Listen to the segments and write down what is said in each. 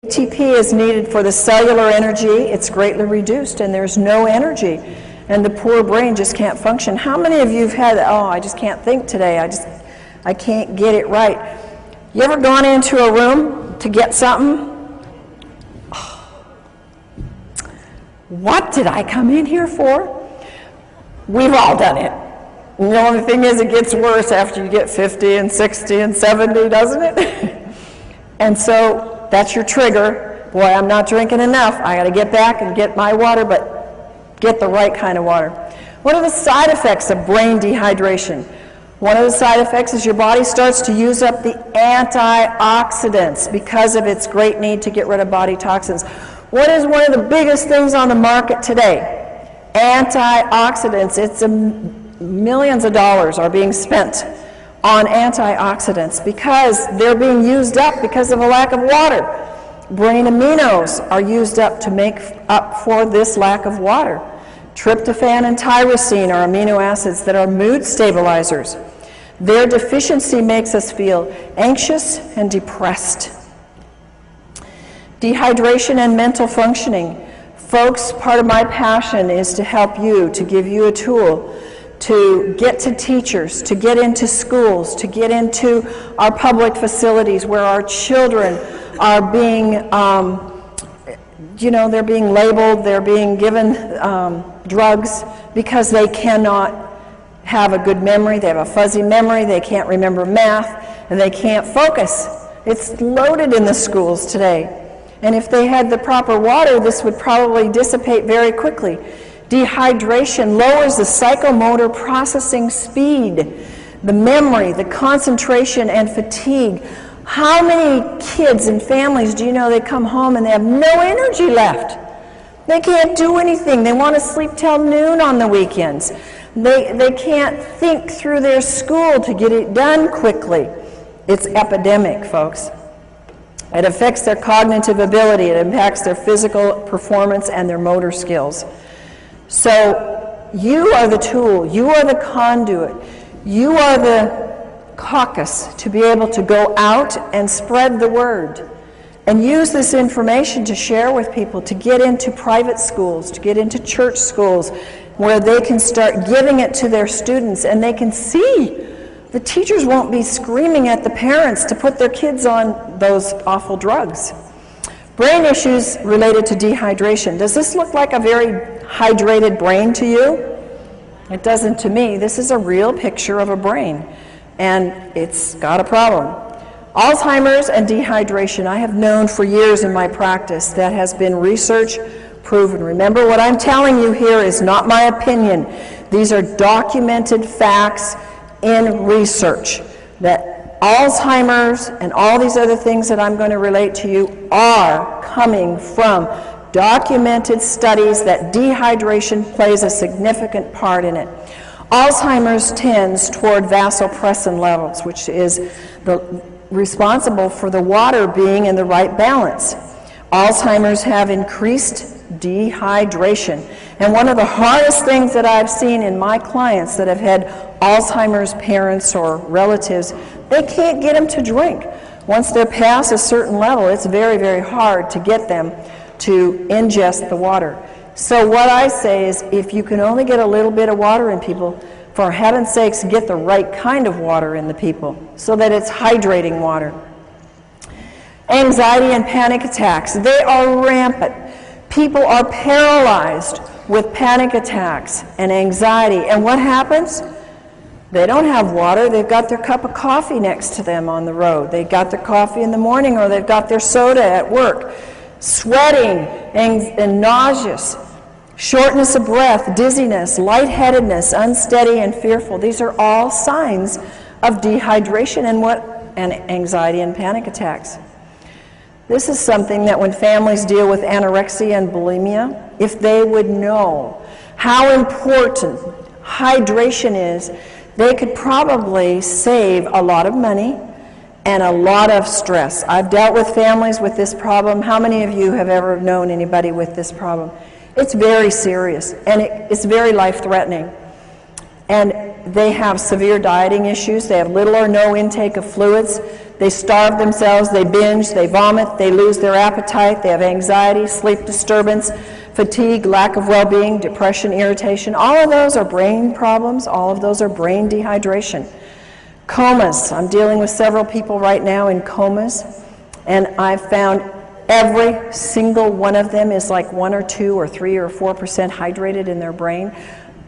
ATP is needed for the cellular energy. It's greatly reduced, and there's no energy, and the poor brain just can't function. How many of you have had, oh, I just can't think today, I can't get it right? You ever gone into a room to get something? What did I come in here for? We've all done it. And the only thing is, it gets worse after you get 50 and 60 and 70, doesn't it? And so that's your trigger. Boy, I'm not drinking enough. I got to get back and get my water, but get the right kind of water. What are the side effects of brain dehydration? One of the side effects is your body starts to use up the antioxidants because of its great need to get rid of body toxins. What is one of the biggest things on the market today? Antioxidants. It's millions of dollars are being spent on antioxidants because they're being used up because of a lack of water. Brain aminos are used up to make up for this lack of water. Tryptophan and tyrosine are amino acids that are mood stabilizers. Their deficiency makes us feel anxious and depressed. Dehydration and mental functioning. Folks, part of my passion is to help you, to give you a tool to get to teachers, to get into schools, to get into our public facilities where our children are being, they're being labeled, they're being given drugs because they cannot have a good memory, they have a fuzzy memory, they can't remember math, and they can't focus. It's loaded in the schools today. And if they had the proper water, this would probably dissipate very quickly. Dehydration lowers the psychomotor processing speed, the memory, the concentration, and fatigue. How many kids and families do you know they come home and they have no energy left? They can't do anything. They want to sleep till noon on the weekends. They can't think through their school to get it done quickly. It's epidemic, folks. It affects their cognitive ability. It impacts their physical performance and their motor skills. So you are the tool, you are the conduit, you are the caucus to be able to go out and spread the word and use this information to share with people, to get into private schools, to get into church schools where they can start giving it to their students and they can see. The teachers won't be screaming at the parents to put their kids on those awful drugs. Brain issues related to dehydration. Does this look like a very hydrated brain to you? It doesn't to me. This is a real picture of a brain, and it's got a problem. Alzheimer's and dehydration, I have known for years in my practice. That has been research proven. Remember, what I'm telling you here is not my opinion. These are documented facts in research that Alzheimer's and all these other things that I'm going to relate to you are coming from documented studies that dehydration plays a significant part in it. Alzheimer's tends toward vasopressin levels, which is responsible for the water being in the right balance. Alzheimer's have increased dehydration. And one of the hardest things that I've seen in my clients that have had Alzheimer's parents or relatives, they can't get them to drink. Once they're past a certain level, it's very, very hard to get them to ingest the water. So what I say is, if you can only get a little bit of water in people, for heaven's sakes, get the right kind of water in the people so that it's hydrating water. Anxiety and panic attacks, they are rampant. People are paralyzed with panic attacks and anxiety. And what happens? They don't have water. They've got their cup of coffee next to them on the road. They got their coffee in the morning, or they've got their soda at work. Sweating and nauseous, shortness of breath, dizziness, lightheadedness, unsteady and fearful. These are all signs of dehydration and anxiety and panic attacks. This is something that when families deal with anorexia and bulimia, if they would know how important hydration is, they could probably save a lot of money and a lot of stress. I've dealt with families with this problem. How many of you have ever known anybody with this problem? It's very serious, and it's very life-threatening. And they have severe dieting issues. They have little or no intake of fluids. they starve themselves, they binge, they vomit, they lose their appetite, they have anxiety, sleep disturbance, fatigue, lack of well-being, depression, irritation. All of those are brain problems. All of those are brain dehydration. Comas. I'm dealing with several people right now in comas, and I've found every single one of them is like 1 or 2 or 3 or 4% hydrated in their brain.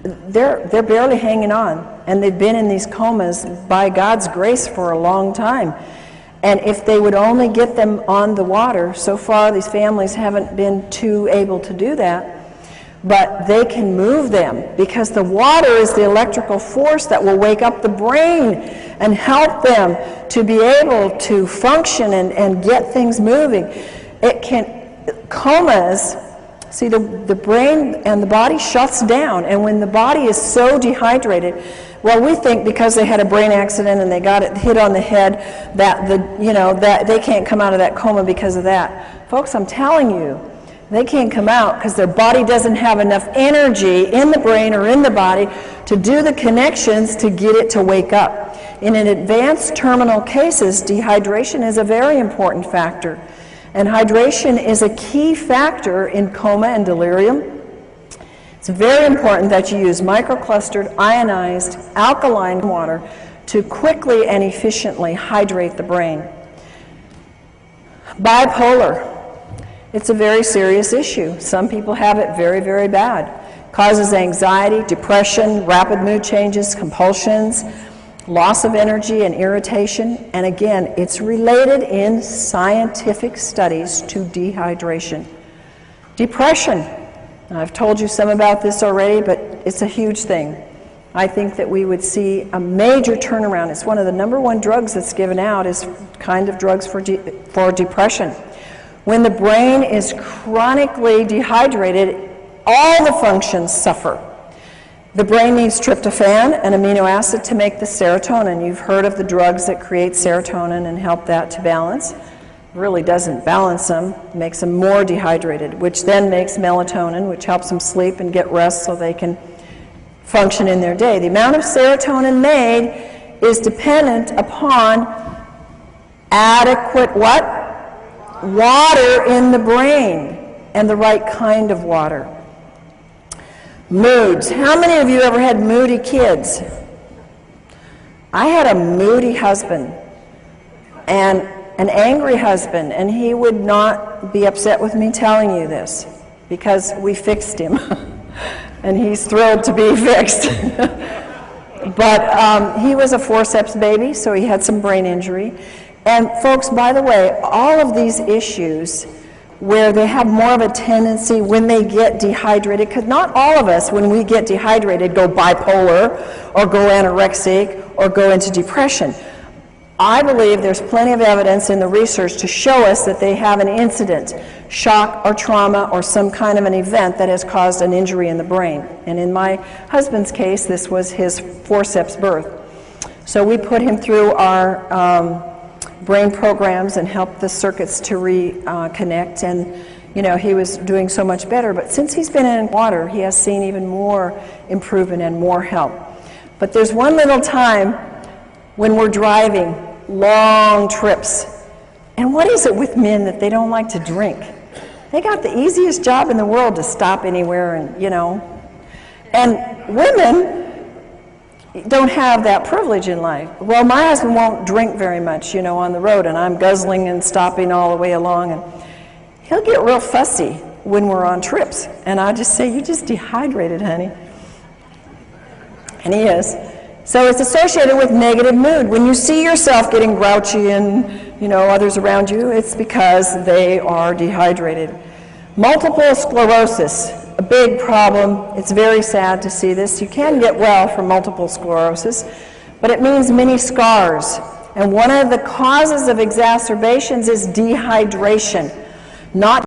They're barely hanging on, and they've been in these comas by God's grace for a long time. And if they would only get them on the water, so far these families haven't been too able to do that, but they can move them because the water is the electrical force that will wake up the brain and help them to be able to function and get things moving. It can, comas, see, the brain and the body shuts down, and when the body is so dehydrated, well, we think because they had a brain accident and they got it hit on the head that that they can't come out of that coma because of that. Folks, I'm telling you, they can't come out because their body doesn't have enough energy in the brain or in the body to do the connections to get it to wake up. In an advanced terminal cases, dehydration is a very important factor. And hydration is a key factor in coma and delirium. It's very important that you use microclustered, ionized, alkaline water to quickly and efficiently hydrate the brain. Bipolar. It's a very serious issue. Some people have it very, very bad. Causes anxiety, depression, rapid mood changes, compulsions, loss of energy and irritation. And again, it's related in scientific studies to dehydration. Depression. I've told you some about this already, but it's a huge thing. I think that we would see a major turnaround. It's one of the #1 drugs that's given out is kind of drugs for depression. When the brain is chronically dehydrated, all the functions suffer. The brain needs tryptophan, an amino acid, to make the serotonin. You've heard of the drugs that create serotonin and help that to balance. It really doesn't balance them, it makes them more dehydrated, which then makes melatonin, which helps them sleep and get rest so they can function in their day. The amount of serotonin made is dependent upon adequate what? Water in the brain, and the right kind of water. Moods. How many of you ever had moody kids? I had a moody husband and an angry husband, and he would not be upset with me telling you this because we fixed him and he's thrilled to be fixed. But he was a forceps baby, so he had some brain injury. And folks, by the way, all of these issues where they have more of a tendency when they get dehydrated, because not all of us, when we get dehydrated, go bipolar or go anorexic or go into depression. I believe there's plenty of evidence in the research to show us that they have an incident, shock or trauma or some kind of an event that has caused an injury in the brain. And in my husband's case, this was his forceps birth. So we put him through our brain programs and helped the circuits to reconnect, and he was doing so much better. But since he's been in water, he has seen even more improvement and more help. But there's one little time when we're driving long trips, and what is it with men that they don't like to drink? They got the easiest job in the world to stop anywhere, and women don't have that privilege in life. Well, my husband won't drink very much, on the road, and I'm guzzling and stopping all the way along, and he'll get real fussy when we're on trips, and I just say, "You just dehydrated, honey." And he is. So it's associated with negative mood. When you see yourself getting grouchy and, others around you, it's because they are dehydrated. Multiple sclerosis. A big problem. It's very sad to see this. You can get well from multiple sclerosis, but it means many scars. And one of the causes of exacerbations is dehydration. Not